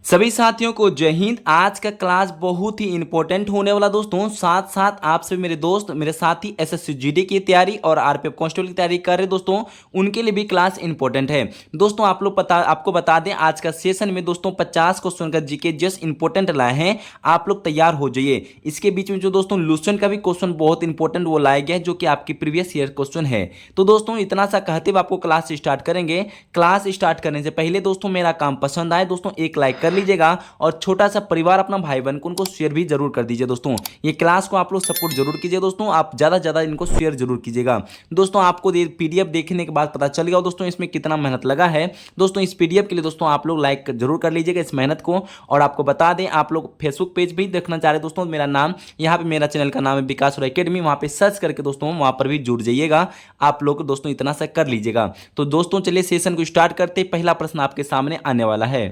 सभी साथियों को जय हिंद। आज का क्लास बहुत ही इंपॉर्टेंट होने वाला दोस्तों। साथ साथ आप सभी मेरे दोस्त मेरे साथी एसएससी जीडी की तैयारी और आरपीएफ कांस्टेबल की तैयारी कर रहे दोस्तों, उनके लिए भी क्लास इंपॉर्टेंट है दोस्तों। आपको बता दें, आज का सेशन में दोस्तों 50 क्वेश्चन का जीके जस्ट इंपॉर्टेंट लाए हैं। आप लोग तैयार हो जाइए। इसके बीच में जो दोस्तों लुसेंट का भी क्वेश्चन बहुत इंपॉर्टेंट वो लाया गया है, जो कि आपकी प्रीवियस ईयर क्वेश्चन है। तो दोस्तों इतना सा कहते हुए आपको क्लास स्टार्ट करेंगे। क्लास स्टार्ट करने से पहले दोस्तों मेरा काम पसंद आए दोस्तों एक लाइक कर लीजिएगा और छोटा सा परिवार अपना भाई बहन को उनको शेयर भी जरूर कर दीजिए दोस्तों। ये क्लास को आप लोग सपोर्ट जरूर कीजिए दोस्तों। आप ज्यादा ज्यादा इनको शेयर जरूर कीजिएगा दोस्तों। आपको पीडीएफ देखने के बाद पता चल गया दोस्तों इसमें कितना मेहनत लगा है दोस्तों। इस पीडीएफ के लिए दोस्तों आप लोग लाइक जरूर कर लीजिएगा इस मेहनत को। और आपको बता दें, आप लोग फेसबुक पेज भी देखना चाह रहे दोस्तों, मेरा नाम यहाँ पे मेरा चैनल का नाम है विकास रॉय एकेडमी, वहां पे सर्च करके दोस्तों वहां पर भी जुड़ जाइएगा। आप लोग दोस्तों इतना सा कर लीजिएगा। तो दोस्तों चलिए सेशन को स्टार्ट करते। पहला प्रश्न आपके सामने आने वाला है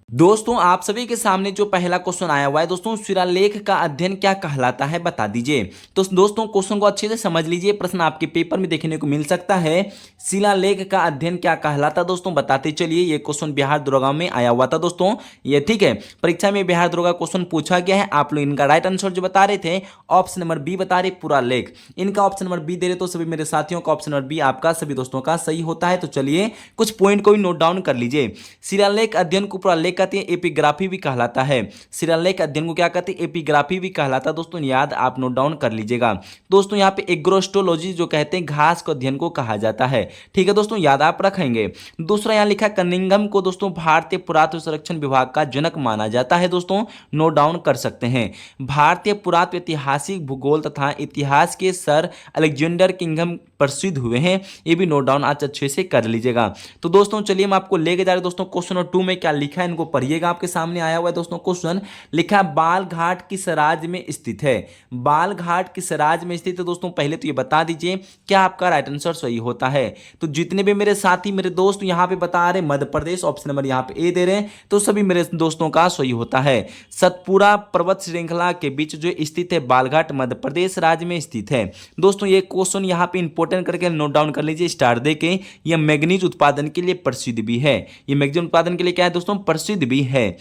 दोस्तों। आप सभी के सामने जो पहला क्वेश्चन आया हुआ है दोस्तों, शिलालेख का अध्ययन क्या कहलाता है बता दीजिए। तो दोस्तों क्वेश्चन को अच्छे से समझ लीजिए, प्रश्न आपके पेपर में देखने को मिल सकता है। शिलालेख का अध्ययन क्या कहलाता दोस्तों बताते चलिए। ये क्वेश्चन बिहार दरोगा में आया हुआ था दोस्तों, ये ठीक है। परीक्षा में बिहार दरोगा क्वेश्चन पूछा गया है। आप लोग इनका राइट आंसर जो बता रहे थे ऑप्शन नंबर बी बता रहे, पूरा लेख। इनका ऑप्शन नंबर बी दे रहे तो सभी मेरे साथियों का ऑप्शन नंबर बी आपका सभी दोस्तों का सही होता है। तो चलिए कुछ पॉइंट को भी नोट डाउन कर लीजिए। शिलालेख अध्ययन को पूरा लेख कहते हैं, एपिग्राफी भी कहलाता है। शिलालेख अध्ययन को क्या कहते हैं, एपिग्राफी भी कहलाता है दोस्तों। याद आप नोट डाउन कर लीजिएगा दोस्तों। यहाँ पे एग्रोस्टोलॉजी जो कहते हैं घास को अध्ययन को कहा जाता है, ठीक है दोस्तों, याद आप रखेंगे। दूसरा यहाँ लिखा कनिंघम को दोस्तों भारतीय पुरातत्व संरक्षण विभाग का जनक माना जाता है दोस्तों, नोट डाउन कर सकते हैं। भारतीय पुरातत्व ऐतिहासिक भूगोल तथा इतिहास के सर अलेक्जेंडर किंघम प्रसिद्ध हुए हैं, ये भी नोट डाउन आज अच्छे से कर लीजिएगा। तो दोस्तों चलिए हम आपको लेके जा रहे दोस्तों क्वेश्चन नंबर 2 में क्या लिखा है इनको पढ़िएगा। आपके सामने आया हुआ है दोस्तों क्वेश्चन, लिखा है बालघाट किस राज्य में स्थित है। बालघाट किस राज्य में स्थित है दोस्तों, पहले तो ये बता दीजिए क्या आपका राइट आंसर सही होता है। तो जितने भी मेरे साथी मेरे दोस्त यहाँ पे बता रहे मध्य प्रदेश, ऑप्शन नंबर यहाँ पे ए दे रहे हैं, तो सभी मेरे दोस्तों का सही होता है। सतपुरा पर्वत श्रृंखला के बीच जो स्थित है बालघाट मध्य प्रदेश राज्य में स्थित है दोस्तों। ये क्वेश्चन यहाँ पे इंपॉर्टेंट करके नोट डाउन कर लीजिए स्टार दे के। यह मैग्नीज उत्पादन के लिए प्रसिद्ध भी है। ये मैग्नीज उत्पादन के लिए क्या है दोस्तों, प्रसिद्ध भी है।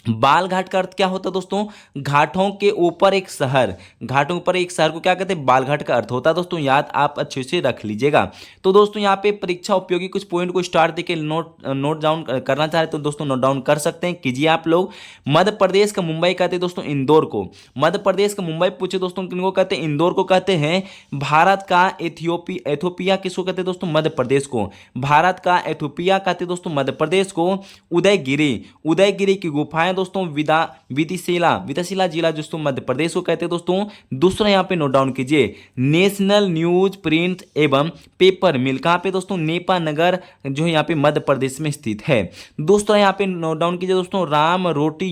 बालघाट का अर्थ क्या होता है दोस्तों, घाटों के ऊपर एक शहर। घाटों के ऊपर एक शहर को क्या कहते हैं, बालघाट का अर्थ होता है दोस्तों। याद आप अच्छे से रख लीजिएगा। तो दोस्तों यहाँ पे परीक्षा उपयोगी कुछ पॉइंट को स्टार देके नोट डाउन करना चाह रहे तो दोस्तों नोट डाउन कर सकते हैं, कीजिए आप लोग। मध्य प्रदेश का मुंबई कहते हैं दोस्तों इंदौर को। मध्य प्रदेश का मुंबई पूछे दोस्तों किनको कहते हैं, इंदौर को कहते हैं। भारत का एथोपिया किसको कहते हैं दोस्तों, मध्य प्रदेश को। भारत का एथोपिया कहते हैं दोस्तों मध्य प्रदेश को। उदयगिरी की गुफाएं दोस्तों विदिशिला जिला दोस्तों मध्य प्रदेश को कहते हैं दोस्तों। दूसरा यहाँ पे नोट डाउन कीजिए, नेशनल न्यूज प्रिंट एवं पेपर मिल कहाँ पे दोस्तों, नेपा नगर जो है यहाँ पे मध्य प्रदेश में स्थित है। दूसरा यहाँ पे नोट डाउन कीजिए दोस्तों, राम रोटी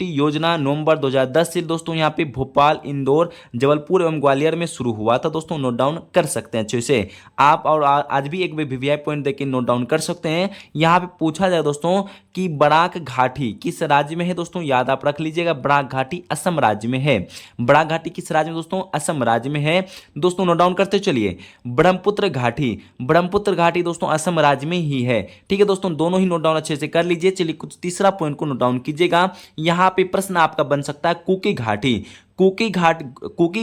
योजना नवंबर 2010 से दोस्तों यहाँ पे भोपाल, इंदौर, जबलपुर एवं ग्वालियर में शुरू हुआ था दोस्तों, नोट डाउन कर सकते हैं अच्छे से आप। और आज भी एक वीवीआई पॉइंट देके नोट डाउन कर सकते हैं। यहाँ पे पूछा जाए दोस्तों कि बराक घाटी किस राज्य में है दोस्तों, याद आप रख लीजिएगा। बराक घाटी असम राज्य में है। बराक घाटी किस राज्य में दोस्तों, असम राज्य में है दोस्तों, नोट डाउन करते चलिए। ब्रह्मपुत्र घाटी दोस्तों असम राज्य में ही है, ठीक है दोस्तों। दोनों ही नोट डाउन अच्छे से कर लीजिए। चलिए कुछ तीसरा पॉइंट को नोट डाउन कीजिएगा। यहां पे प्रश्न आपका बन सकता है कुकी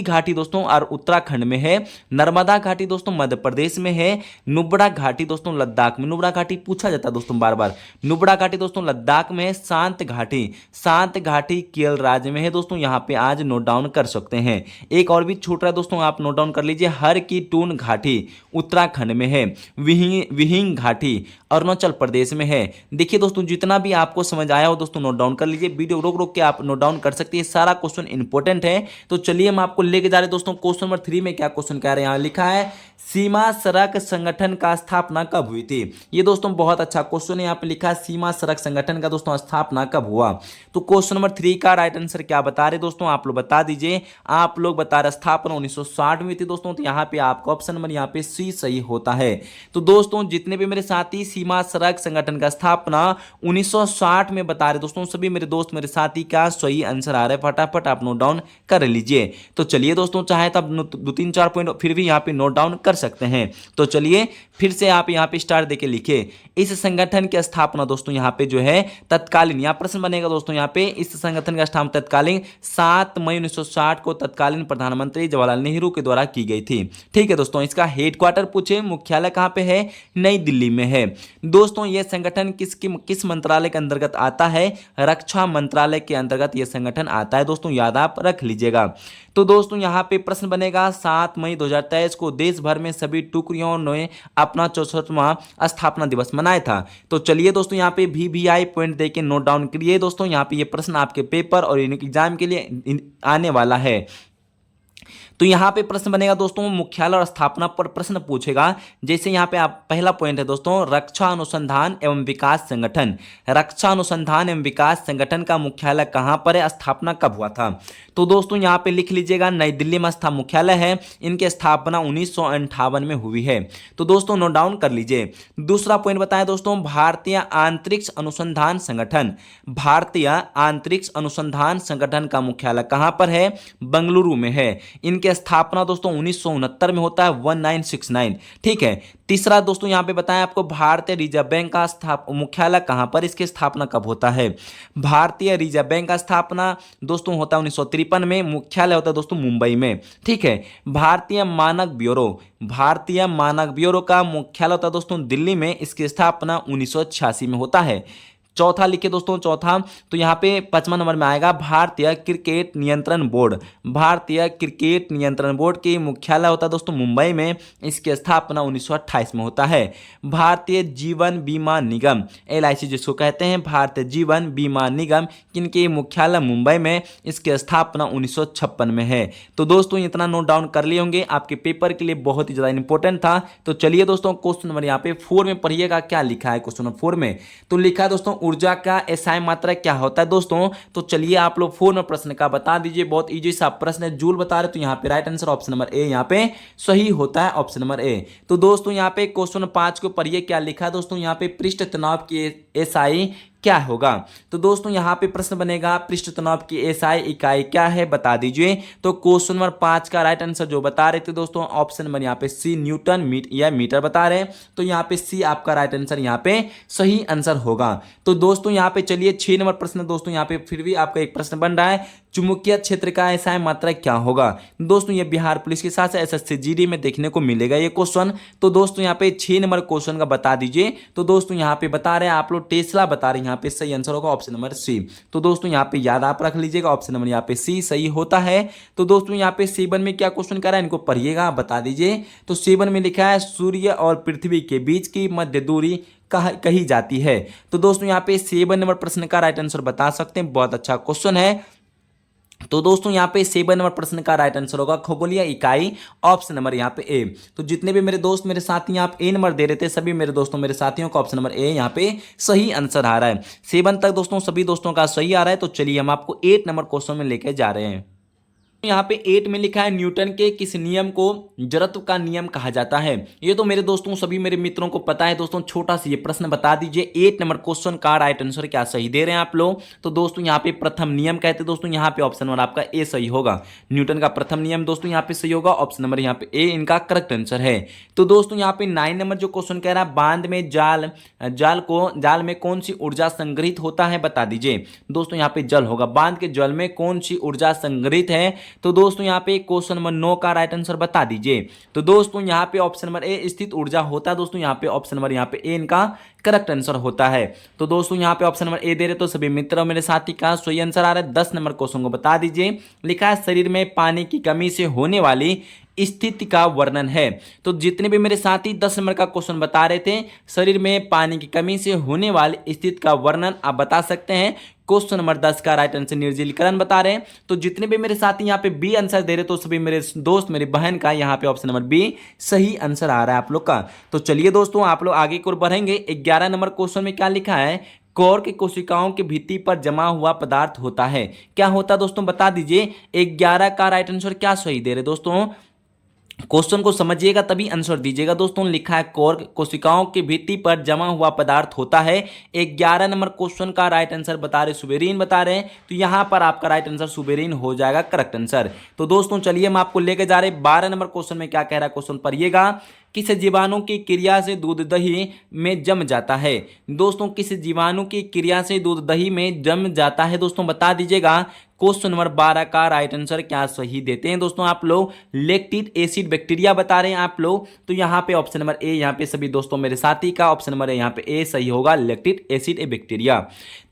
घाटी दोस्तों और उत्तराखंड में है। नर्मदा घाटी दोस्तों मध्य प्रदेश में है। नुब्रा घाटी दोस्तों लद्दाख में। नुब्रा घाटी पूछा जाता है दोस्तों बार बार। नुब्रा घाटी दोस्तों लद्दाख में है। शांत घाटी केरल राज्य में है दोस्तों, यहाँ पे आज नोट डाउन कर सकते हैं। एक और भी छूट रहा है दोस्तों, आप नोट डाउन कर लीजिए। हर की टून घाटी उत्तराखंड में है। विहिंग घाटी अरुणाचल प्रदेश में है। देखिए दोस्तों जितना भी आपको समझ आया हो दोस्तों नोट डाउन कर लीजिए। वीडियो रोक रोक के आप नोट डाउन कर सकते हैं, सारा क्वेश्चन इंपॉर्टेंट है। तो चलिए हम आपको लेके जा रहे दोस्तों क्वेश्चन नंबर 3 में क्या क्वेश्चन कह रहे हैं। यहां लिखा है सीमा सड़क संगठन का स्थापना कब हुई थी। ये दोस्तों बहुत अच्छा क्वेश्चन है। यहाँ पे लिखा है सीमा सड़क संगठन का दोस्तों स्थापना कब हुआ। तो क्वेश्चन नंबर 3 का राइट आंसर क्या बता रहे दोस्तों, आप लोग बता दीजिए। आप लोग बता रहे स्थापना 1960 में थी दोस्तों, तो यहाँ पे आपका ऑप्शन नंबर यहाँ पे सी सही होता है। तो दोस्तों जितने भी मेरे साथी सीमा सड़क संगठन का स्थापना 1960 में बता रहे दोस्तों, सभी मेरे दोस्त मेरे साथी का सही आंसर आ रहा है। फटाफट आप नोट डाउन कर लीजिए। तो चलिए दोस्तों, चाहे तो आप 2-3-4 पॉइंट फिर भी यहाँ पे नोट डाउन कर सकते हैं। तो चलिए फिर से आप यहाँ पे स्टार देके लिखिए। इस संगठन की स्थापना दोस्तों यहाँ पे जो है तत्कालीन, यहाँ प्रश्न बनेगा दोस्तों यहाँ पे, इस संगठन का स्थापना तत्कालीन 7 मई 1960 को तत्कालीन प्रधानमंत्री जवाहरलाल नेहरू के द्वारा की गई थी। ठीक है दोस्तों, इसका हेडक्वार्टर पूछे, मुख्यालय कहाँ पे है, नई दिल्ली में है। दोस्तों यह संगठन किस मंत्रालय के अंतर्गत आता है, रक्षा मंत्रालय के अंतर्गत यह संगठन आता है। दोस्तों याद आप रख लीजिएगा। तो दोस्तों यहाँ पे प्रश्न बनेगा 7 मई 2023 को देश भर में सभी टुकड़ियों ने अपना 64वां स्थापना दिवस मनाया था। तो चलिए दोस्तों यहाँ पे VVI पॉइंट देके नोट डाउन करिए। दोस्तों यहाँ पे ये प्रश्न आपके पेपर और एग्जाम के लिए आने वाला है। तो यहाँ पे प्रश्न बनेगा दोस्तों मुख्यालय और स्थापना पर प्रश्न पूछेगा। जैसे यहाँ पे आप पहला पॉइंट है दोस्तों, रक्षा अनुसंधान एवं विकास संगठन। रक्षा अनुसंधान एवं विकास संगठन का मुख्यालय कहाँ पर है, स्थापना कब हुआ था। तो दोस्तों यहाँ पे लिख लीजिएगा, नई दिल्ली में मुख्यालय है। इनकी स्थापना 1958 में हुई है। तो दोस्तों नोट डाउन कर लीजिए। दूसरा पॉइंट बताएं दोस्तों, भारतीय अंतरिक्ष अनुसंधान संगठन। भारतीय अंतरिक्ष अनुसंधान संगठन का मुख्यालय कहाँ पर है, बेंगलुरु में है। इनके स्थापना दोस्तों 1969 में होता है, 1969। ठीक है। तीसरा दोस्तों यहां पे बताएं आपको, भारतीय रिजर्व बैंक का मुख्यालय कहां पर, इसकी स्थापना कब होता है। भारतीय रिजर्व बैंक का स्थापना दोस्तों होता है 1953 में, मुख्यालय होता है दोस्तों मुंबई में। ठीक है। भारतीय मानक ब्यूरो। भारतीय मानक ब्यूरो का मुख्यालय होता है दोस्तों दिल्ली में, इसकी स्थापना 1986 में होता है। चौथा लिखिए दोस्तों, चौथा तो यहाँ पे 5वां नंबर में आएगा भारतीय क्रिकेट नियंत्रण बोर्ड। भारतीय क्रिकेट नियंत्रण बोर्ड के मुख्यालय होता है दोस्तों मुंबई में, इसकी स्थापना 1928 में होता है। भारतीय जीवन बीमा निगम, LIC जिसको कहते हैं, भारतीय जीवन बीमा निगम, इनके मुख्यालय मुंबई में, इसकी स्थापना 1956 में है। तो दोस्तों इतना नोट डाउन कर लिए होंगे, आपके पेपर के लिए बहुत ही ज़्यादा इंपॉर्टेंट था। तो चलिए दोस्तों क्वेश्चन नंबर यहाँ पे 4 में पढ़िएगा, क्या लिखा है क्वेश्चन नंबर 4 में। तो लिखा है दोस्तों ऊर्जा का SI मात्रा क्या होता है दोस्तों। तो चलिए आप लोग 4 नंबर प्रश्न का बता दीजिए। बहुत इजी सा प्रश्न है, जूल बता रहे, तो यहाँ पे right answer option number A यहाँ पे सही होता है, ऑप्शन नंबर ए। तो दोस्तों यहाँ पे क्वेश्चन 5 को पढ़िए, क्या लिखा है दोस्तों यहाँ पे, पृष्ठ तनाव की SI क्या होगा। तो दोस्तों यहाँ पे प्रश्न बनेगा, पृष्ठ तनाव की SI इकाई क्या है, बता दीजिए। तो क्वेश्चन नंबर 5 का राइट आंसर जो बता रहे थे दोस्तों, ऑप्शन नंबर यहाँ पे C न्यूटन या मीटर बता रहे हैं। तो यहाँ पे C आपका राइट आंसर यहाँ पे सही आंसर होगा। तो दोस्तों यहाँ पे चलिए 6 नंबर प्रश्न दोस्तों, यहाँ पे फिर भी आपका एक प्रश्न बन रहा है, चुंबकीय क्षेत्र का SI मात्रा क्या होगा। दोस्तों ये बिहार पुलिस के साथ SSC GD में देखने को मिलेगा ये क्वेश्चन। तो दोस्तों यहाँ पे 6 नंबर क्वेश्चन का बता दीजिए। तो दोस्तों यहाँ पे बता रहे हैं आप लोग टेस्ला बता रहे हैं, यहाँ पे सही आंसर होगा ऑप्शन नंबर C। तो दोस्तों यहाँ पे याद आप रख लीजिएगा, ऑप्शन नंबर यहाँ पे C सही होता है। तो दोस्तों यहाँ पे 7 में क्या क्वेश्चन कर रहा है, इनको पढ़िएगा, बता दीजिए। तो 7 में लिखा है, सूर्य और पृथ्वी के बीच की मध्य दूरी कही जाती है। तो दोस्तों यहाँ पे 7 नंबर प्रश्न का राइट आंसर बता सकते हैं, बहुत अच्छा क्वेश्चन है। तो दोस्तों यहाँ पे 7 नंबर प्रश्न का राइट आंसर होगा खगोलीय इकाई, ऑप्शन नंबर यहाँ पे ए। तो जितने भी मेरे दोस्त मेरे साथी यहाँ पे A नंबर दे रहे थे, सभी मेरे दोस्तों मेरे साथियों का ऑप्शन नंबर ए यहाँ पे सही आंसर आ रहा है। 7 तक दोस्तों सभी दोस्तों का सही आ रहा है। तो चलिए हम आपको 8 नंबर क्वेश्चन में लेके जा रहे हैं। यहाँ पे 8 में लिखा है, न्यूटन के किस नियम को जड़त्व का नियम कहा जाता है। ये तो मेरे दोस्तों सभी मेरे मित्रों को पता है दोस्तों, छोटा सा ये प्रश्न बता दीजिए। 8 नंबर क्वेश्चन का राइट आंसर क्या सही दे रहे हैं आप लोग। तो दोस्तों यहाँ पे प्रथम नियम कहते हैं दोस्तों, यहाँ पे ऑप्शन नंबर आपका ए सही होगा। न्यूटन का प्रथम नियम दोस्तों यहाँ पे सही होगा, ऑप्शन नंबर यहाँ पे ए इनका करेक्ट आंसर है। तो दोस्तों यहाँ पे 9 नंबर जो क्वेश्चन कह रहा है, बांध में जाल में कौन सी ऊर्जा संग्रहित होता है, बता दीजिए। दोस्तों यहाँ पे जल होगा, बांध के जल में कौन सी ऊर्जा संग्रहित है। तो दोस्तों यहाँ पे क्वेश्चन नंबर 9 का राइट आंसर बता दीजिए। तो दोस्तों यहाँ पे ऑप्शन नंबर ए स्थित ऊर्जा होता है दोस्तों, यहाँ पे ऑप्शन नंबर यहाँ पे ए इनका करेक्ट आंसर होता है। तो दोस्तों यहाँ पे ऑप्शन नंबर ए दे रहे, तो सभी मित्र मेरे साथी का सही आंसर आ रहा है। 10 नंबर क्वेश्चन को बता दीजिए। लिखा है, शरीर में पानी की कमी से होने वाली स्थिति का वर्णन है। तो जितने भी मेरे साथी 10 नंबर का क्वेश्चन बता रहे थे, शरीर में पानी की कमी से होने वाली स्थिति का वर्णन आप बता सकते हैं। क्वेश्चन नंबर 10 का राइट आंसर निर्जलीकरण बता रहे हैं। तो जितने भी मेरे साथी यहाँ पे बी आंसर दे रहे, तो सभी मेरे दोस्त मेरी बहन का यहाँ पे ऑप्शन नंबर बी सही आंसर आ रहा है आप लोग का। तो चलिए दोस्तों आप लोग आगे की ओर बढ़ेंगे। 11 नंबर क्वेश्चन में क्या लिखा है, कोर की कोशिकाओं की भित्ति पर जमा हुआ पदार्थ होता है, क्या होता है दोस्तों बता दीजिए। 11 का राइट आंसर क्या सही दे रहे दोस्तों, क्वेश्चन को समझिएगा तभी आंसर दीजिएगा दोस्तों। लिखा है कोर्क कोशिकाओं की भित्ति पर जमा हुआ पदार्थ होता है। 11 नंबर क्वेश्चन का राइट आंसर बता रहे सुबेरीन बता रहे हैं, तो यहां पर आपका राइट आंसर सुबेरीन हो जाएगा करेक्ट आंसर। तो दोस्तों चलिए हम आपको लेके जा रहे हैं 12 नंबर क्वेश्चन में क्या कह रहा है क्वेश्चन पढ़िएगा। किस जीवाणु की क्रिया से दूध दही में जम जाता है। दोस्तों किस जीवाणु की क्रिया से दूध दही में जम जाता है दोस्तों बता दीजिएगा। क्वेश्चन नंबर 12 का राइट आंसर क्या सही देते हैं दोस्तों आप लोग। लैक्टिक एसिड बैक्टीरिया बता रहे हैं आप लोग, तो यहाँ पे ऑप्शन नंबर ए यहाँ पे सभी दोस्तों मेरे साथी का ऑप्शन नंबर यहाँ पे ए सही होगा, लैक्टिक एसिड बैक्टीरिया।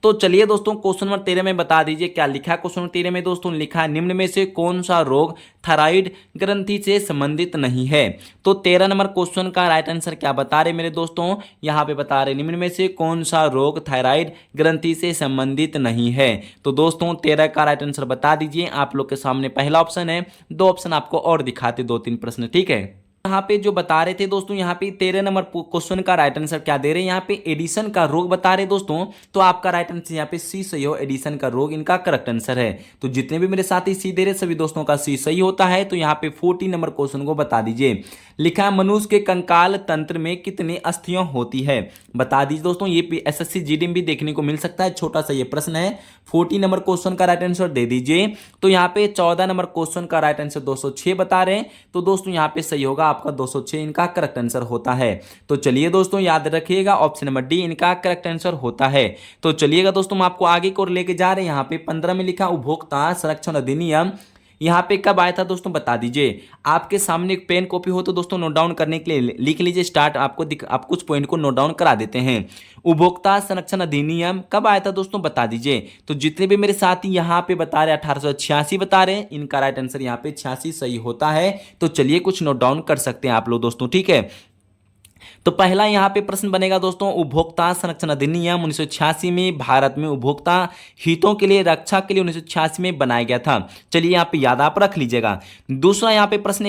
तो चलिए दोस्तों क्वेश्चन नंबर 13 में बता दीजिए क्या लिखा है। क्वेश्चन नंबर 13 में दोस्तों लिखा है निम्न में से कौन सा रोग थायराइड ग्रंथि से संबंधित नहीं है। तो 13 नंबर क्वेश्चन का राइट आंसर क्या बता रहे मेरे दोस्तों, यहाँ पे बता रहे निम्न में से कौन सा रोग थायराइड ग्रंथि से संबंधित नहीं है। तो दोस्तों 13 का राइट आंसर बता दीजिए। आप लोग के सामने पहला ऑप्शन है, 2 ऑप्शन आपको और दिखाते 2-3 प्रश्न, ठीक है। यहाँ पे जो बता रहे थे दोस्तों, यहाँ पे 13 नंबर क्वेश्चन का राइट आंसर क्या दे रहे हैं, यहाँ पे एडिशन का रोग बता रहे दोस्तों, तो आपका राइट आंसर यहाँ पे सी सही हो, एडिशन का रोग इनका करेक्ट आंसर है। तो जितने भी मेरे साथी सी दे रहे सभी दोस्तों का सी सही होता है। तो यहाँ पे 14 नंबर क्वेश्चन को बता दीजिए। लिखा है मनुष्य के कंकाल तंत्र में कितनी अस्थियां होती है, बता दीजिए दोस्तों। ये एसएससी जीडी में भी देखने को मिल सकता है, छोटा सा ये प्रश्न है। 14 नंबर क्वेश्चन का राइट आंसर दे दीजिए। तो यहाँ पे 14 नंबर क्वेश्चन का राइट आंसर 206 बता रहे हैं, तो दोस्तों यहाँ पे सही होगा आपका 206 इनका करेक्ट आंसर होता है। तो चलिए दोस्तों याद रखिएगा ऑप्शन नंबर डी इनका करेक्ट आंसर होता है। तो चलिएगा दोस्तों हम आपको आगे को लेके जा रहे हैं। यहाँ पे 15 में लिखा उपभोक्ता संरक्षण अधिनियम यहाँ पे कब आया था दोस्तों बता दीजिए। आपके सामने एक पेन कॉपी हो तो दोस्तों नोट डाउन करने के लिए लिख लीजिए स्टार्ट, आप कुछ पॉइंट को नोट डाउन करा देते हैं। उपभोक्ता संरक्षण अधिनियम कब आया था दोस्तों बता दीजिए। तो जितने भी मेरे साथी यहाँ पे बता रहे 1886 बता रहे हैं, इनका राइट आंसर यहाँ पे 86 सही होता है। तो चलिए कुछ नोट डाउन कर सकते हैं आप लोग दोस्तों, ठीक है। तो पहला यहाँ पे प्रश्न बनेगा दोस्तों, उपभोक्ता संरक्षण अधिनियम 1986 में भारत में उपभोक्ता हितों के लिए रक्षा के लिए 1986 में बनाया गया था। चलिए यहाँ पे याद आप रख लीजिएगा। दूसरा यहाँ पे प्रश्न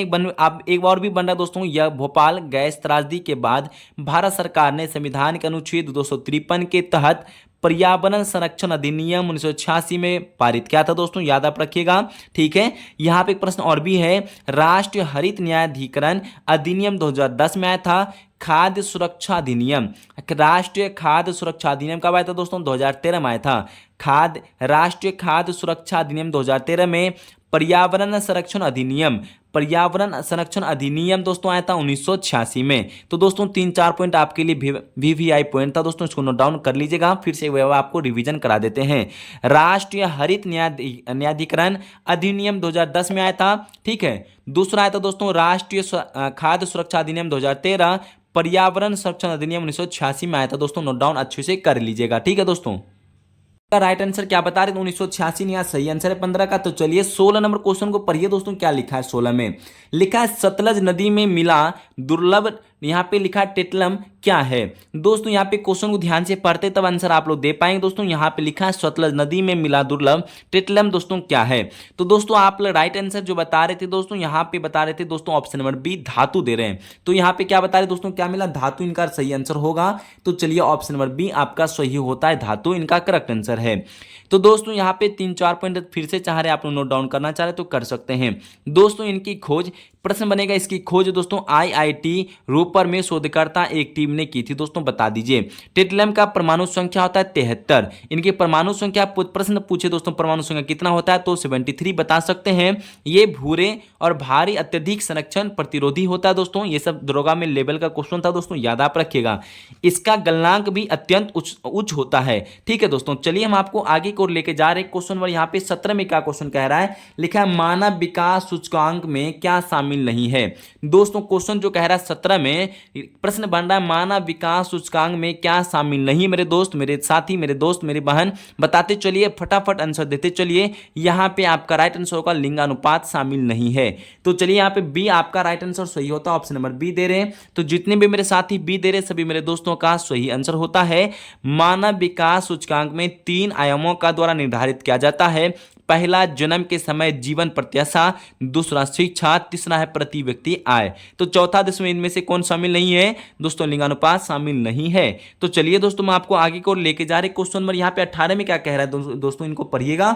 एक और भी बन रहा है दोस्तों, यह भोपाल गैस त्रासदी के बाद भारत सरकार ने संविधान के अनुच्छेद 253 के तहत पर्यावरण संरक्षण अधिनियम 1986 में पारित किया था दोस्तों, याद आप रखिएगा, ठीक है। यहाँ पे एक प्रश्न और भी है, राष्ट्रीय हरित न्यायाधिकरण अधिनियम 2010 में आया था। खाद्य सुरक्षा अधिनियम, राष्ट्रीय खाद्य सुरक्षा अधिनियम कब आया था दोस्तों 2013 में आया था। राष्ट्रीय खाद्य सुरक्षा अधिनियम 2013 में। पर्यावरण संरक्षण अधिनियम दोस्तों आया था 1986 में। तो दोस्तों 3-4 पॉइंट आपके लिए वीवीआई पॉइंट था दोस्तों, इसको नोट डाउन कर लीजिएगा। फिर से वह आपको रिवीजन करा देते हैं। राष्ट्रीय हरित न्यायाधिकरण अधिनियम 2010 में आया था, ठीक है। दूसरा आया था दोस्तों राष्ट्रीय खाद्य सुरक्षा अधिनियम 2013। पर्यावरण संरक्षण अधिनियम 1986 में आया था दोस्तों, नोट डाउन अच्छे से कर लीजिएगा, ठीक है दोस्तों। का राइट आंसर क्या बता रहे 1986 नहीं, सही आंसर है 15 का। तो चलिए 16 नंबर क्वेश्चन को पढ़िए दोस्तों, क्या लिखा है 16 में। लिखा है सतलज नदी में मिला दुर्लभ, यहाँ पे लिखा है टेटलम क्या है। दोस्तों यहाँ पे क्वेश्चन को ध्यान से पढ़ते तब आंसर आप लोग दे पाएंगे दोस्तों। यहाँ पे लिखा है सतलज नदी में मिला दुर्लभ टेटलम दोस्तों क्या है। तो दोस्तों आप राइट आंसर जो बता रहे थे दोस्तों, यहाँ पे बता रहे थे दोस्तों ऑप्शन नंबर बी धातु दे रहे हैं। तो यहाँ पे क्या बता रहे दोस्तों, क्या मिला धातु, इनका सही आंसर होगा। तो चलिए ऑप्शन नंबर बी आपका सही होता है, धातु इनका करेक्ट आंसर है। तो दोस्तों यहाँ पे 3-4 पॉइंट फिर से चाह रहे आप लोग नोट डाउन करना चाह रहे तो कर सकते हैं दोस्तों। इनकी खोज, प्रश्न बनेगा इसकी खोज दोस्तों आईआईटी रोपर में शोधकर्ता एक टीम ने की थी दोस्तों, बता दीजिए। टेटलम का परमाणु संख्या होता है 73। इनकी परमाणु संख्या, प्रश्न पूछे दोस्तों परमाणु संख्या कितना होता है तो 73 बता सकते हैं। ये भूरे और भारी अत्यधिक संरक्षण प्रतिरोधी होता है दोस्तों। ये सब दरोगा में लेवल का क्वेश्चन था दोस्तों, याद आप रखिएगा। इसका गलनांक भी अत्यंत उच्च होता है, ठीक है दोस्तों। चलिए हम आपको आगे को लेके जा रहे क्वेश्चन नंबर यहाँ पे 17 में क्या क्वेश्चन कह रहा है। लिखा है मानव विकास सूचकांक में क्या शामिल नहीं है। दोस्तों क्वेश्चन जो कह रहा है 17 में प्रश्न बन रहा है मानव विकास सूचकांक में क्या शामिल नहीं। मेरे दोस्त, मेरे साथी, मेरे दोस्त, मेरी बहन बताते चलिए, फटाफट आंसर देते चलिए। यहां पे आपका राइट आंसर होगा लिंगानुपात शामिल नहीं है। तो चलिए यहां पे बी आपका राइट आंसर सही होता है, ऑप्शन नंबर बी दे रहे हैं। तो जितने भी मेरे साथी बी दे रहे सभी मेरे दोस्तों का सही आंसर होता है। मानव विकास सूचकांक में 3 आयामों का द्वारा निर्धारित किया जाता है। पहला जन्म के समय जीवन प्रत्याशा, दूसरा शिक्षा, तीसरा है प्रति व्यक्ति आय। तो चौथा दशमलव इनमें से कौन शामिल नहीं है दोस्तों, लिंगानुपात शामिल नहीं है। तो चलिए दोस्तों मैं आपको आगे को लेके जा रहे क्वेश्चन नंबर यहाँ पे 18 में क्या कह रहा है दोस्तों, इनको पढ़िएगा।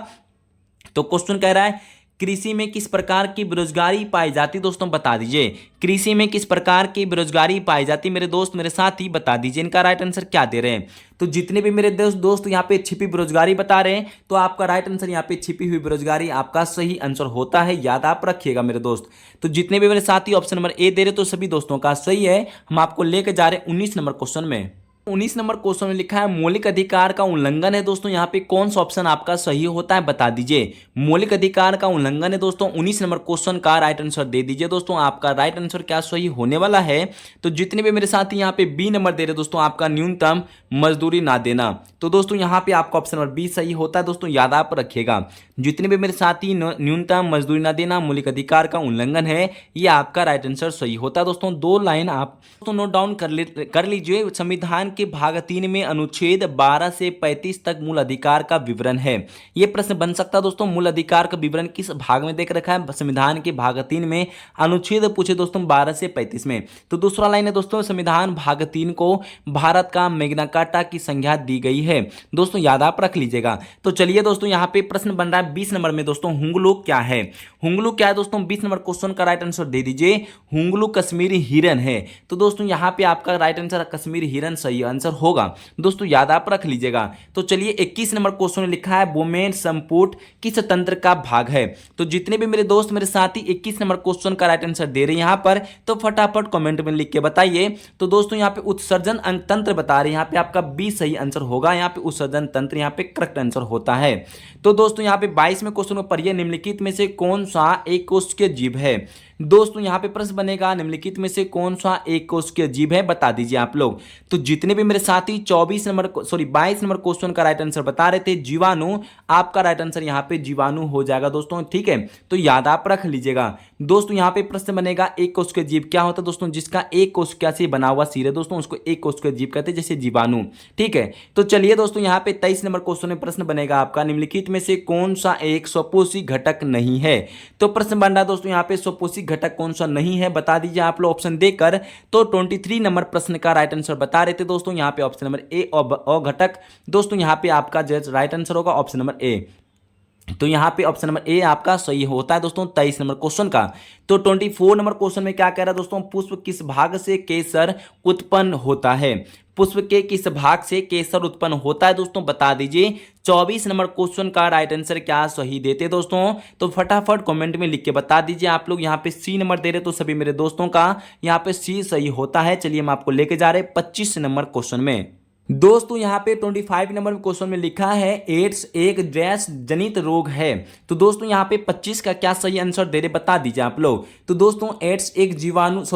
तो क्वेश्चन कह रहा है कृषि में किस प्रकार की बेरोजगारी पाई जाती दोस्तों बता दीजिए। कृषि में किस प्रकार की बेरोजगारी पाई जाती मेरे दोस्त मेरे साथी बता दीजिए। इनका राइट आंसर क्या दे रहे हैं। तो जितने भी मेरे दोस्त यहाँ पे छिपी बेरोजगारी बता रहे हैं तो आपका राइट आंसर यहाँ पे छिपी हुई बेरोजगारी आपका सही आंसर होता है, याद आप रखिएगा मेरे दोस्त। तो जितने भी मेरे साथी ऑप्शन नंबर ए दे रहे तो सभी दोस्तों का सही है। हम आपको लेके जा रहे हैं 19 नंबर क्वेश्चन में। 19 नंबर क्वेश्चन में लिखा है मौलिक अधिकार का उल्लंघन है दोस्तों, यहाँ पे कौन सा ऑप्शन आपका सही होता है बता दीजिए। मौलिक अधिकार का उल्लंघन है दोस्तों 19 नंबर क्वेश्चन का राइट आंसर दे दीजिए दोस्तों। आपका राइट आंसर क्या सही होने वाला है। तो जितने भी मेरे साथी यहाँ पे बी नंबर दे रहे दोस्तों आपका न्यूनतम मजदूरी ना देना, तो दोस्तों यहाँ पे आपका ऑप्शन नंबर बी सही होता है दोस्तों, याद आप रखिएगा। जितने भी मेरे साथी न्यूनतम मजदूरी ना देना मौलिक अधिकार का उल्लंघन है, ये आपका राइट आंसर सही होता है दोस्तों। दो लाइन आप तो नोट डाउन कर लीजिए। संविधान के भाग 3 में अनुच्छेद 12 से 35 तक मूल अधिकार का विवरण है। यह प्रश्न बन सकता है दोस्तों, मूल अधिकार का विवरण किस भाग में देख रखा है। संविधान के भाग 3 में अनुच्छेद पूछे दोस्तों 12 से 35 में। तो दूसरा लाइन है दोस्तों, संविधान भाग 3 को भारत का मैग्ना कार्टा की संज्ञा दी गई है। दोस्तों याद आप रख लीजिएगा। तो चलिए दोस्तों यहाँ पे प्रश्न बन रहा है 20 नंबर में दोस्तों, हुंगलू क्या है। हुंगलू क्या है दोस्तों, 20 नंबर क्वेश्चन का राइट आंसर दे दीजिए। हुंगलू कश्मीरी हिरन है। तो दोस्तों यहाँ पे आपका राइट आंसर कश्मीरी हिरन सही आंसर होगा दोस्तों, याद आप रख लीजिएगा। तो चलिए 21 नंबर क्वेश्चन में लिखा है वुमेन संपुट किस तंत्र का भाग है। तो जितने भी मेरे दोस्त मेरे साथी 21 नंबर क्वेश्चन का राइट आंसर दे रहे हैं यहाँ पर, तो फटाफट कमेंट में लिख के बताइए। तो दोस्तों यहाँ पे उत्सर्जन अंग तंत्र बता रहे हैं, यहाँ पे आपका बी सही आंसर होगा। यहाँ पे उत्सर्जन तंत्र यहाँ पे करेक्ट आंसर होता है। तो दोस्तों यहाँ पे 22वें क्वेश्चन में पढ़िए निम्नलिखित में से कौन सा एक कोशिकीय जीव है। दोस्तों यहाँ पे प्रश्न बनेगा निम्नलिखित में से कौन सा एक कोशिकीय जीव है बता दीजिए आप लोग। तो जितने भी मेरे साथी 22 नंबर क्वेश्चन का राइट आंसर बता रहे थे जीवाणु, आपका राइट आंसर यहाँ पे जीवाणु हो जाएगा दोस्तों, ठीक है। तो याद आप रख लीजिएगा दोस्तों। यहाँ पे प्रश्न बनेगा एक कोशिकीय जीव क्या होता है दोस्तों, जिसका एक कोशिका से बना हुआ सिर है दोस्तों, उसको एक कोशिकीय जीव कहते हैं, जैसे जीवाणु, ठीक है। तो चलिए दोस्तों यहाँ पे 23 नंबर क्वेश्चन में प्रश्न बनेगा आपका निम्नलिखित में से कौन सा एक स्वपोषी घटक नहीं है। तो प्रश्न बन रहा है दोस्तों यहाँ पे स्वपोषी घटक कौन सा नहीं है बता दीजिए आप लोग ऑप्शन देकर। तो 23 नंबर प्रश्न का राइट आंसर बता रहे थे दोस्तों, यहाँ पे ऑप्शन नंबर ए और घटक दोस्तों, यहाँ पे आपका राइट आंसर होगा ऑप्शन नंबर ए। तो यहाँ पे ऑप्शन नंबर ए आपका सही होता है दोस्तों 23 नंबर क्वेश्चन का। तो 24 नंबर क्वेश्चन में क्या कह रहा है दोस्तों, पुष्प किस भाग से केसर उत्पन्न होता है। पुष्प के किस भाग से केसर उत्पन्न होता है दोस्तों बता दीजिए। 24 नंबर क्वेश्चन का राइट आंसर क्या सही देते दोस्तों, तो फटाफट कमेंट में लिख के बता दीजिए आप लोग। यहाँ पे सी नंबर दे रहे तो सभी मेरे दोस्तों का यहाँ पे सी सही होता है। चलिए हम आपको लेके जा रहे हैं 25 नंबर क्वेश्चन में। दोस्तों यहाँ पे 25 नंबर क्वेश्चन में लिखा है एड्स एक ड्रेस जनित रोग है। तो दोस्तों यहाँ पे 25 का क्या सही आंसर दे रहे बता दीजिए आप लोग। तो दोस्तों एड्स एक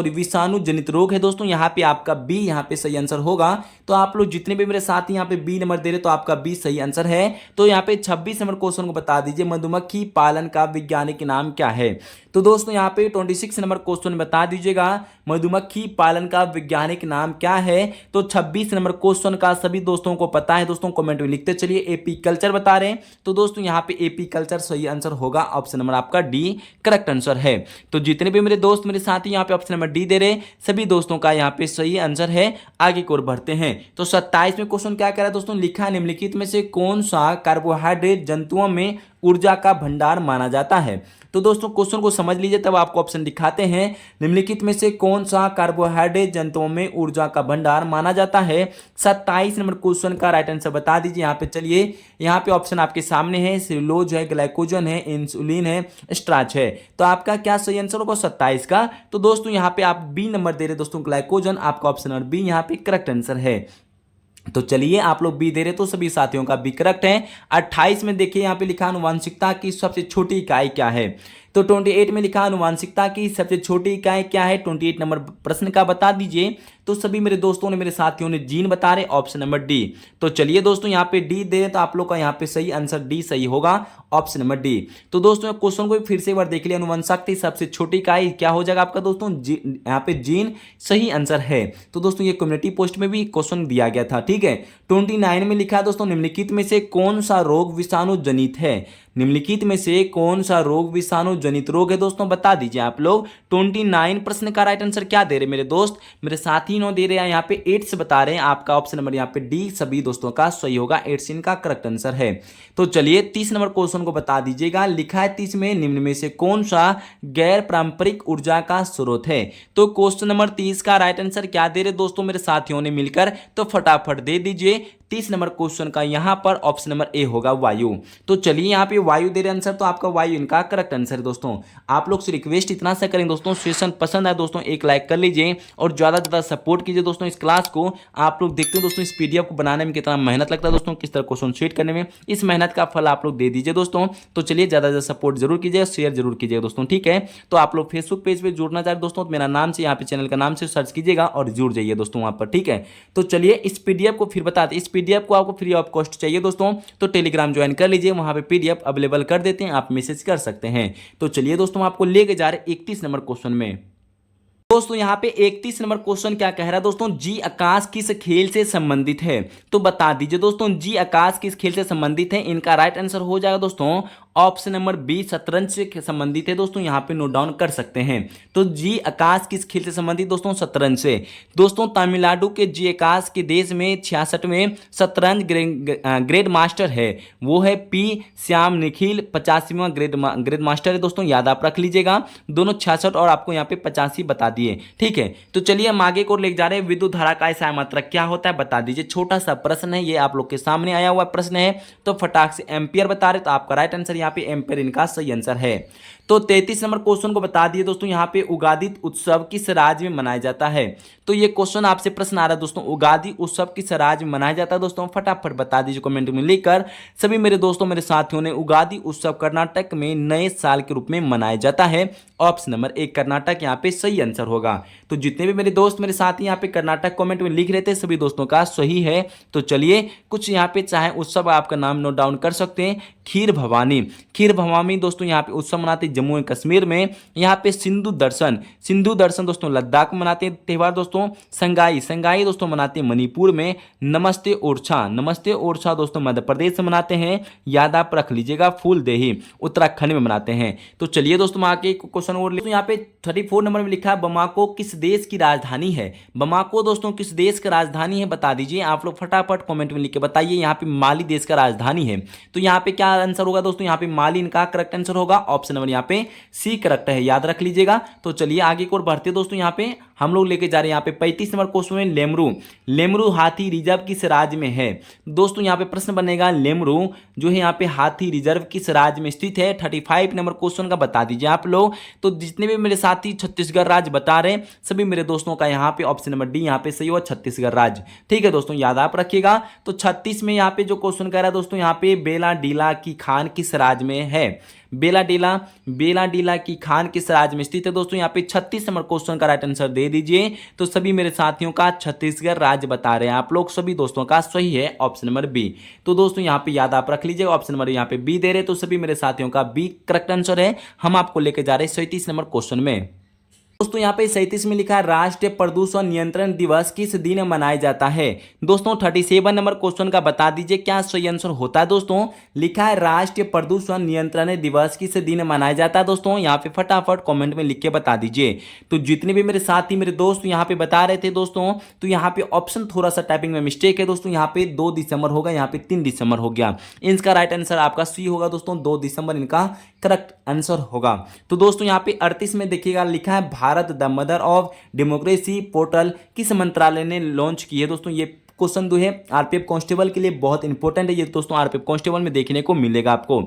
विषाणु जनित रोग है दोस्तों, यहाँ पे आपका बी यहाँ पे सही आंसर होगा। तो आप लोग जितने भी मेरे साथी यहाँ पे बी नंबर दे रहे तो आपका बी सही आंसर है। तो यहाँ पे 26 नंबर क्वेश्चन को बता दीजिए मधुमक्खी पालन का वैज्ञानिक नाम क्या है। तो दोस्तों यहाँ पे 26 नंबर क्वेश्चन बता दीजिएगा मधुमक्खी पालन का वैज्ञानिक नाम क्या है। तो 26 नंबर क्वेश्चन का सभी दोस्तों को पता है दोस्तों, कमेंट में लिखते चलिए। एपी कल्चर बता रहे हैं तो दोस्तों यहाँ पे एपी कल्चर सही आंसर होगा, ऑप्शन नंबर आपका डी करेक्ट आंसर है। तो जितने भी मेरे दोस्त मेरे साथी यहाँ पे ऑप्शन नंबर डी दे रहे सभी दोस्तों का यहाँ पे सही आंसर है। आगे की ओर बढ़ते हैं। तो 27वें क्वेश्चन क्या कह रहा है दोस्तों, लिखा है निम्नलिखित में से कौन सा कार्बोहाइड्रेट जंतुओं में ऊर्जा का भंडार माना जाता है। तो दोस्तों क्वेश्चन को समझ लीजिए तब आपको ऑप्शन दिखाते हैं। निम्नलिखित में से कौन सा कार्बोहाइड्रेट जंतुओं में ऊर्जा का भंडार माना जाता है। 27 नंबर क्वेश्चन का राइट आंसर बता दीजिए। यहाँ पे चलिए यहाँ पे ऑप्शन आपके सामने है, सेलुलोज है, ग्लाइकोजन है, इंसुलिन है, स्टार्च है। तो आपका क्या सही आंसर होगा 27 का। तो दोस्तों यहाँ पे आप बी नंबर दे रहे दोस्तों ग्लाइकोजन, आपका ऑप्शन नंबर बी यहाँ पे करेक्ट आंसर है। तो चलिए आप लोग बी दे रहे तो सभी साथियों का बी करेक्ट है। 28 में देखिए यहाँ पे लिखा आनुवांशिकता की सबसे छोटी इकाई क्या है। तो 28 में लिखा आनुवांशिकता की सबसे छोटी इकाई क्या है। 28 नंबर प्रश्न का बता दीजिए। तो सभी मेरे दोस्तों ने मेरे साथियों ने जीन बता रहे, ऑप्शन नंबर डी। तो चलिए दोस्तों यहाँ पे डी दे तो आप लोग का यहाँ पे सही आंसर डी सही होगा, ऑप्शन नंबर डी। तो दोस्तों क्वेश्चन को फिर से एक बार देख लिया, अनुवंशक सबसे छोटी इकाई क्या हो जाएगा आपका दोस्तों, यहाँ पे जीन सही आंसर है। तो दोस्तों ये कम्युनिटी पोस्ट में भी क्वेश्चन दिया गया था, ठीक है। 29 में लिखा है दोस्तों निम्नलिखित में से कौन सा रोग विषाणु जनित है। निम्नलिखित में से कौन सा रोग विषाणु जनित रोग है दोस्तों, बता दीजिए आप लोग। 29 प्रश्न का राइट आंसर क्या दे रहे मेरे दोस्त, मेरे साथी नो दे रहे हैं यहाँ पे एड्स बता रहे हैं। आपका ऑप्शन नंबर यहाँ पे डी सभी दोस्तों का सही होगा, एड्स इनका करेक्ट आंसर है। तो चलिए 30 नंबर क्वेश्चन को बता दीजिएगा। लिखा है 30 में निम्न में से कौन सा गैर पारंपरिक ऊर्जा का स्रोत है। तो क्वेश्चन नंबर 30 का राइट आंसर क्या दे रहे दोस्तों मेरे साथियों ने मिलकर, तो फटाफट दे दीजिए। 30 नंबर क्वेश्चन का यहां पर ऑप्शन नंबर ए होगा वायु। तो चलिए यहां पे वायु दे रहे आंसर, तो आपका वायु इनका करेक्ट आंसर है दोस्तों। आप लोग से रिक्वेस्ट इतना सा करें दोस्तों, सेशन पसंद आए दोस्तों एक लाइक कर लीजिए और ज्यादा से ज्यादा सपोर्ट कीजिए दोस्तों इस क्लास को। आप लोग देखते हो दोस्तों इस पीडीएफ को बनाने में कितना मेहनत लगता है दोस्तों, किस तरह क्वेश्चन शीट करने में, इस मेहनत का फल आप लोग दे दीजिए दोस्तों। तो चलिए ज्यादा से ज्यादा सपोर्ट जरूर कीजिए, शेयर जरूर कीजिएगा दोस्तों, ठीक है। तो आप लोग फेसबुक पेज पे जुड़ना चाहते दोस्तों, तो मेरा नाम से यहाँ पे चैनल का नाम से सर्च कीजिएगा और जुड़ जाइए दोस्तों वहां पर, ठीक है। तो चलिए इस पीडीएफ को फिर बताते, इस पीडीएफ को आपको फ्री ऑफ कॉस्ट चाहिए दोस्तों, तो टेलीग्राम ज्वाइन कर लीजिए, वहां पे पीडीएफ अवेलेबल कर देते हैं, आप मैसेज कर सकते हैं। तो चलिए दोस्तों आपको लेके जा रहे 31 नंबर क्वेश्चन में। दोस्तों यहाँ पे 31 नंबर क्वेश्चन क्या कह रहा है दोस्तों, जी आकाश किस खेल से संबंधित है। तो बता दीजिए दोस्तों जी आकाश किस खेल से संबंधित है। इनका राइट आंसर हो जाएगा दोस्तों ऑप्शन नंबर बी, शतरंज से संबंधित है दोस्तों, यहाँ पे नोट डाउन कर सकते हैं। तो जी आकाश किस खेल से संबंधित दोस्तों, शतरंज से। दोस्तों तमिलनाडु के जी आकाश के देश में 66वें शतरंज ग्रेड मास्टर है, वो है पी श्याम निखिल। 85वां ग्रेड मास्टर है दोस्तों, याद आप रख लीजिएगा। दोनों 66 और आपको यहाँ पे 85 बता दिए, ठीक है। तो चलिए हम आगे को लेके जा रहे हैं। विद्युत धारा का ऐसा मात्रक क्या होता है बता दीजिए। छोटा सा प्रश्न है, ये आप लोग के सामने आया हुआ प्रश्न है, तो फटाक से एम्पियर बता रहे, तो आपका राइट आंसर यहाँ पे एम्पियर इनका सही आंसर है। तो 33 नंबर क्वेश्चन को बता दिए दोस्तों, यहाँ पे उगादि उत्सव किस राज्य में मनाया जाता है। तो ये क्वेश्चन आपसे प्रश्न आ रहा है दोस्तों, उगादि उत्सव किस राज्य में मनाया जाता है दोस्तों, फटाफट बता दीजिए कमेंट में लिखकर। सभी मेरे दोस्तों मेरे साथियों ने उगादि उत्सव कर्नाटक में नए साल के रूप में मनाया जाता है। ऑप्शन नंबर एक कर्नाटक यहाँ पे सही आंसर होगा। तो जितने भी मेरे दोस्त मेरे साथी यहाँ पे कर्नाटक कमेंट में लिख रहे थे, सभी दोस्तों का सही है। तो चलिए कुछ यहाँ पे चाहे उत्सव आपका नाम नोट डाउन कर सकते हैं। खीर भवानी, खीर भवानी दोस्तों यहाँ पे उत्सव मनाते जम्मू एंड कश्मीर में। यहाँ पे सिंधु दर्शन दोस्तों लद्दाख में मनाते हैं त्यौहार दोस्तों। संगाई दोस्तों मनाते हैं मणिपुर में। नमस्ते ओरछा दोस्तों मध्य प्रदेश में मनाते हैं, याद आप रख लीजिएगा। फूलदेही उत्तराखंड में मनाते हैं। तो चलिए दोस्तों आगे क्वेश्चन और तो यहाँ पे 34 नंबर में लिखा है बमाको किस देश की राजधानी है। बमाको दोस्तों किस देश का राजधानी है बता दीजिए। आप लोग फटाफट कमेंट में लिख के बताइए। यहाँ पे माली देश का राजधानी है, तो यहाँ पे क्या आंसर होगा दोस्तों, यहाँ पे माली इनका करेक्ट आंसर होगा। ऑप्शन नंबर यहाँ पे सी करेक्ट है, याद रख लीजिएगा। तो चलिए आगे को बढ़ते दोस्तों, यहाँ पे हम लोग लेके जा रहे हैं यहाँ पे 35 नंबर क्वेश्चन में लेमरू हाथी रिजर्व किस राज्य में है। दोस्तों यहाँ पे प्रश्न बनेगा लेमरू जो है यहाँ पे हाथी रिजर्व किस राज्य में स्थित है। 35 नंबर क्वेश्चन का बता दीजिए आप लोग। तो जितने भी मेरे साथी छत्तीसगढ़ राज्य बता रहे हैं, सभी मेरे दोस्तों का यहाँ पे ऑप्शन नंबर डी यहाँ पे सही हुआ, छत्तीसगढ़ राज्य, ठीक है दोस्तों, याद आप रखिएगा। तो 36 में यहाँ पे जो क्वेश्चन कह रहा है दोस्तों, यहाँ पे बेला डीला की खान किस राज्य में है। बेला डीला की खान किस राज्य में स्थित है दोस्तों। यहाँ पे 36 नंबर क्वेश्चन का राइट आंसर दे दीजिए। तो सभी मेरे साथियों का छत्तीसगढ़ राज्य बता रहे हैं आप लोग, सभी दोस्तों का सही है ऑप्शन नंबर बी। तो दोस्तों यहाँ पे याद आप रख लीजिए, ऑप्शन नंबर यहाँ पे बी दे रहे, तो सभी मेरे साथियों का बी करेक्ट आंसर है। हम आपको लेके जा रहे हैं 37 नंबर क्वेश्चन में। दोस्तों यहाँ पे 37 में लिखा है राष्ट्रीय प्रदूषण नियंत्रण दिवस किस दिन मनाया जाता है। दोस्तों 37 नंबर क्वेश्चन का बता दीजिए क्या सही आंसर होता है दोस्तों। लिखा है राष्ट्रीय प्रदूषण नियंत्रण दिवस किस दिन मनाया जाता है दोस्तों। यहाँ पे फटाफट कमेंट में लिख के बता दीजिए। तो जितने भी मेरे साथी मेरे दोस्त यहाँ पे बता रहे थे दोस्तों, तो यहाँ पे ऑप्शन थोड़ा सा टाइपिंग में मिस्टेक है दोस्तों। यहाँ पे 2 दिसंबर होगा, यहाँ पे 3 दिसंबर हो गया। इसका राइट आंसर आपका सी होगा दोस्तों, 2 दिसंबर इनका करेक्ट आंसर होगा। तो दोस्तों यहाँ पे 38 में देखिएगा लिखा है Bharat the mother of democracy portal किस मंत्रालय ने लॉन्च की है दोस्तों। ये क्वेश्चन जो है आरपीएफ कांस्टेबल के लिए बहुत इंपॉर्टेंट है, ये दोस्तों आरपीएफ कांस्टेबल में देखने को मिलेगा आपको।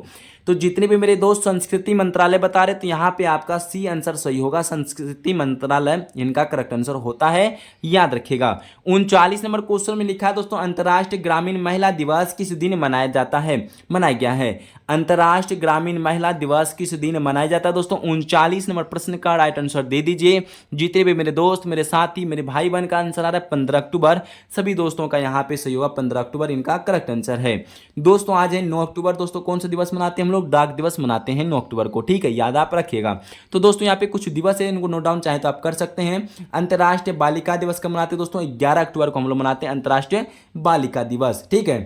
तो जितने भी मेरे दोस्त संस्कृति मंत्रालय बता रहे, तो यहाँ पे आपका सी आंसर सही होगा, संस्कृति मंत्रालय इनका करेक्ट आंसर होता है, याद रखिएगा। 39 नंबर क्वेश्चन में लिखा है दोस्तों अंतर्राष्ट्रीय ग्रामीण महिला दिवस किस दिन मनाया जाता है, मनाया गया है। अंतर्राष्ट्रीय ग्रामीण महिला दिवस किस दिन मनाया जाता है दोस्तों। 39 नंबर प्रश्न का राइट आंसर दे दीजिए। जितने भी मेरे दोस्त मेरे साथी मेरे भाई बहन का आंसर आ रहा है 15 अक्टूबर, सभी दोस्तों का यहाँ पे सही होगा, 15 अक्टूबर इनका करेक्ट आंसर है। दोस्तों आज है 9 अक्टूबर दोस्तों, कौन सा दिवस मनाते हैं हम लोग, डाक दिवस मनाते हैं 9 अक्टूबर को, ठीक है, याद आप रखिएगा। तो दोस्तों यहाँ पे कुछ दिवस है, इनको नोट डाउन चाहे तो आप कर सकते हैं। अंतर्राष्ट्रीय बालिका दिवस कब मनाते हैं दोस्तों, 11 अक्टूबर को हम लोग मनाते हैं अंतर्राष्ट्रीय बालिका दिवस, ठीक है।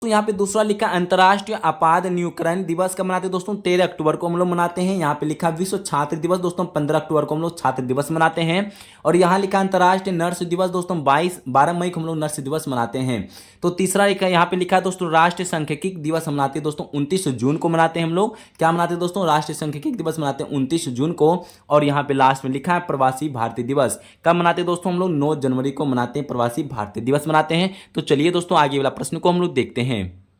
तो यहाँ पे दूसरा लिखा अंतर्राष्ट्रीय आपात न्यूक्लियर दिवस कब मनाते हैं दोस्तों? 13 अक्टूबर को हम लोग मनाते हैं। यहाँ पे लिखा विश्व छात्र दिवस दोस्तों 15 अक्टूबर को हम लोग छात्र दिवस मनाते हैं। और यहाँ लिखा अंतर्राष्ट्रीय नर्स दिवस दोस्तों 12 मई को हम लोग नर्स दिवस मनाते हैं। तो तीसरा लिखा यहाँ पे लिखा है दोस्तों राष्ट्रीय सांख्यिकी दिवस हम मनाते हैं दोस्तों 29 जून को मनाते हैं हम लोग। क्या मनाते हैं दोस्तों? राष्ट्रीय सांख्यिकी दिवस मनाते हैं 29 जून को। और यहाँ पे लास्ट में लिखा है प्रवासी भारतीय दिवस कब मनाते हैं दोस्तों? हम लोग 9 जनवरी को मनाते हैं, प्रवासी भारतीय दिवस मनाते हैं। तो चलिए दोस्तों आगे वाला प्रश्न को हम लोग देखते हैं।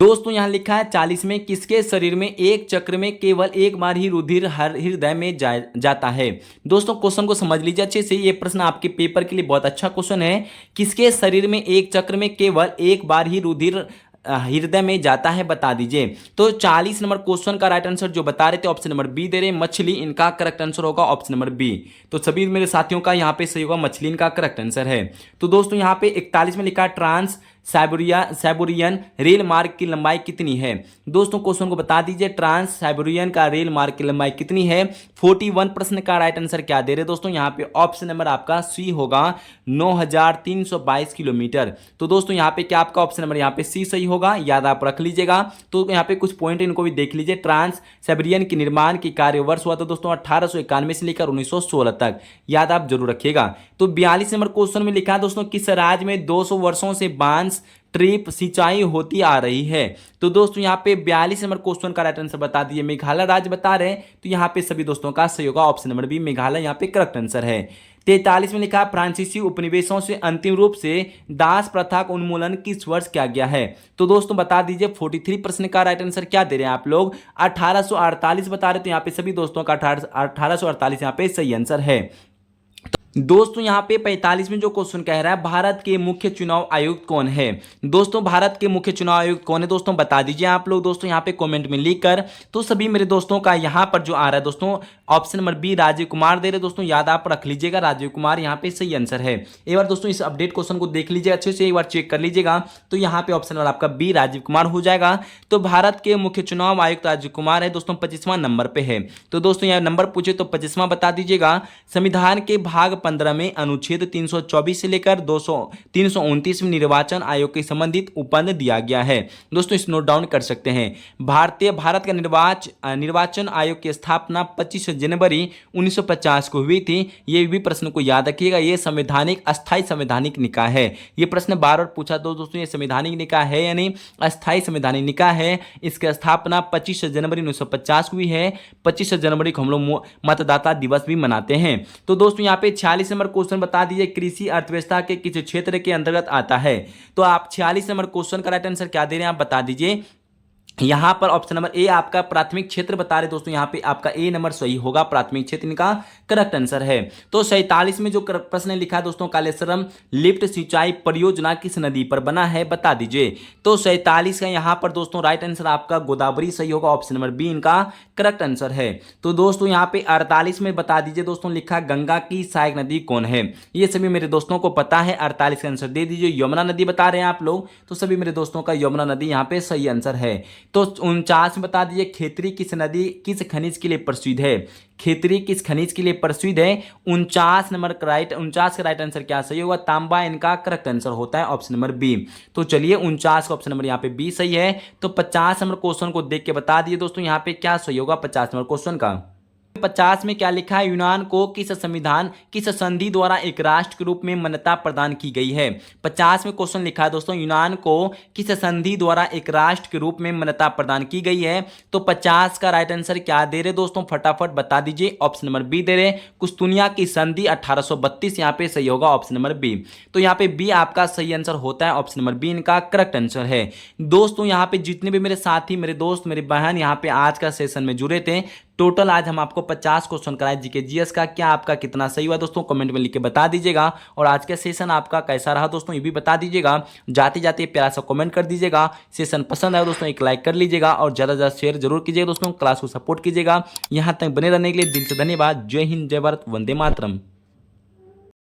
दोस्तों यहाँ लिखा है 40 में किसके शरीर में एक चक्र में केवल एक बार ही रुधिर हर हृदय में जाता है? दोस्तों क्वेश्चन को समझ लीजिए अच्छे से, ये प्रश्न आपके पेपर के लिए बहुत अच्छा क्वेश्चन है। किसके शरीर में एक चक्र में केवल एक बार ही रुधिर हृदय में जाता है, बता दीजिए। तो 40 नंबर क्वेश्चन का राइट आंसर जो बता रहे थे ऑप्शन नंबर बी दे रहे, मछली, इनका करेक्ट आंसर होगा ऑप्शन नंबर बी। तो सभी मेरे साथियों का यहाँ पे सही होगा, मछली इनका करेक्ट आंसर है। तो दोस्तों यहाँ पे 41 में लिखा ट्रांस साइबेरियन रेल मार्ग की लंबाई कितनी है? दोस्तों क्वेश्चन को बता दीजिए, ट्रांस साइबेरियन का रेल मार्ग की लंबाई कितनी है? 41 प्रश्न का राइट आंसर क्या दे रहे दोस्तों? यहाँ पे ऑप्शन नंबर आपका सी होगा 9322 किलोमीटर। तो दोस्तों यहाँ पे क्या आपका ऑप्शन नंबर यहाँ पे सी सही होगा, याद आप रख लीजिएगा। तो यहाँ पे कुछ पॉइंट इनको भी देख लीजिए। ट्रांस साइबेरियन के निर्माण की कार्य वर्ष हुआ था दोस्तों 1891 से लेकर 1916 तक, याद आप जरूर रखिएगा। तो 42 नंबर क्वेश्चन में लिखा है दोस्तों किस राज्य में 200 वर्षों से बांस ट्रिप सिंचाई होती आ रही है? तो दोस्तों यहाँ पे 42 नंबर क्वेश्चन का राइट आंसर बता दिए, मेघालय राज्य बता रहे हैं। तो यहाँ पे सभी दोस्तों का सही होगा ऑप्शन नंबर बी, मेघालय यहाँ पे करेक्ट आंसर है। 43 में लिखा फ्रांसीसी उपनिवेशों से अंतिम रूप से दास प्रथा का उन्मूलन किस वर्ष किया गया है? तो दोस्तों बता दीजिए 43 प्रश्न का राइट आंसर क्या दे रहे हैं आप लोग? 1848 बता रहे, तो यहाँ पे सभी दोस्तों का 1848 यहाँ पे सही आंसर है। दोस्तों यहाँ पे 45 में जो क्वेश्चन कह रहा है भारत के मुख्य चुनाव आयुक्त कौन है? दोस्तों भारत के मुख्य चुनाव आयुक्त कौन है दोस्तों बता दीजिए आप लोग दोस्तों यहाँ पे कमेंट में लिखकर। तो सभी मेरे दोस्तों का यहाँ पर जो आ रहा है दोस्तों option number B Rajiv Kumar दे रहे दोस्तों, याद आप रख लीजिएगा, राजीव कुमार यहाँ पे सही आंसर है। एक बार दोस्तों इस अपडेट क्वेश्चन को देख लीजिए अच्छे से, एक बार चेक कर लीजिएगा। तो यहाँ पे ऑप्शन नंबर आपका बी राजीव कुमार हो जाएगा। तो भारत के मुख्य चुनाव आयुक्त राजीव कुमार है दोस्तों, 25वां नंबर पे है। तो दोस्तों यहाँ नंबर पूछे तो 25वां बता दीजिएगा। संविधान के भाग 15 में अनुच्छेद 324 से लेकर 329 में निर्वाचन आयोग के संबंधित उपबंध दिया गया है। दोस्तों इस नोट डाउन कर सकते हैं। भारत का निर्वाचन आयोग की स्थापना 25 जनवरी 1950 को हुई थी। ये भी प्रश्न को याद रखिएगा, ये संवैधानिक अस्थायी संवैधानिक निकाय है। ये प्रश्न बार बार पूछा तो दोस्तों ये संवैधानिक निकाय है या नहीं? अस्थायी संवैधानिक निकाय है। इसकी स्थापना 25 जनवरी 1950 को हुई है। 25 जनवरी को हम लोग मतदाता दिवस भी मनाते हैं। तो दोस्तों यहाँ पे 46 नंबर क्वेश्चन बता दीजिए कृषि अर्थव्यवस्था के किस क्षेत्र के अंतर्गत आता है? तो आप 46 नंबर क्वेश्चन का राइट आंसर क्या दे रहे हैं आप बता दीजिए। यहां पर ऑप्शन नंबर ए आपका प्राथमिक क्षेत्र बता रहे दोस्तों, यहां पे आपका ए नंबर सही होगा, प्राथमिक क्षेत्र इनका करेक्ट आंसर है। तो 47 में जो प्रश्न लिखा है दोस्तों कालेश्वरम लिफ्ट सिंचाई परियोजना किस नदी पर बना है बता दीजिए। तो 47 का यहां पर दोस्तों राइट आंसर आपका गोदावरी सही होगा, ऑप्शन नंबर बी इनका करेक्ट आंसर है। तो दोस्तों यहां पे 48 में बता दीजिए दोस्तों लिखा गंगा की सहायक नदी कौन है? ये सभी मेरे दोस्तों को पता है, 48 का आंसर दे दीजिए। यमुना नदी बता रहे हैं आप लोग, तो सभी मेरे दोस्तों का यमुना नदी यहाँ पे सही आंसर है। तो 49 में बता दीजिए खेतरी किस नदी किस खनिज के लिए प्रसिद्ध है? खेतरी किस खनिज के लिए प्रसिद्ध है? 49 का राइट आंसर क्या सही होगा? तांबा इनका करेक्ट आंसर होता है, ऑप्शन नंबर बी। तो चलिए 49 का ऑप्शन नंबर यहाँ पे बी सही है। तो 50 नंबर क्वेश्चन को देख के बता दिए दोस्तों यहाँ पे क्या सही होगा 50 नंबर क्वेश्चन का। 50 में क्या लिखा है? यूनान को किस संधि द्वारा एक राष्ट्र के रूप में मान्यता प्रदान की गई है? 50 में क्वेश्चन लिखा है दोस्तों यूनान को किस संधि द्वारा एक राष्ट्र के रूप में मान्यता प्रदान की गई है? तो 50 का राइट आंसर क्या दे रहे दोस्तों फटाफट बता दीजिए। ऑप्शन नंबर बी दे रहे कुस्तुनिया की संधि 1832 यहाँ पे सही होगा, ऑप्शन नंबर बी। तो यहाँ पे बी आपका सही आंसर होता है, ऑप्शन नंबर बी इनका करेक्ट आंसर है। दोस्तों यहाँ पे जितने भी मेरे साथी मेरे दोस्त मेरी बहन यहाँ पे आज का सेशन में जुड़े थे, टोटल आज हम आपको 50 क्वेश्चन कराए जीके जीएस का। क्या आपका कितना सही हुआ दोस्तों कमेंट में लिख के बता दीजिएगा। और आज का सेशन आपका कैसा रहा दोस्तों ये भी बता दीजिएगा। जाते जाते प्यारा सा कमेंट कर दीजिएगा। सेशन पसंद आया दोस्तों एक लाइक कर लीजिएगा और ज़्यादा से ज़्यादा शेयर जरूर कीजिएगा दोस्तों। क्लास को सपोर्ट कीजिएगा। यहाँ तक बने रहने के लिए दिल से धन्यवाद। जय हिंद, जय भारत, वंदे मातरम।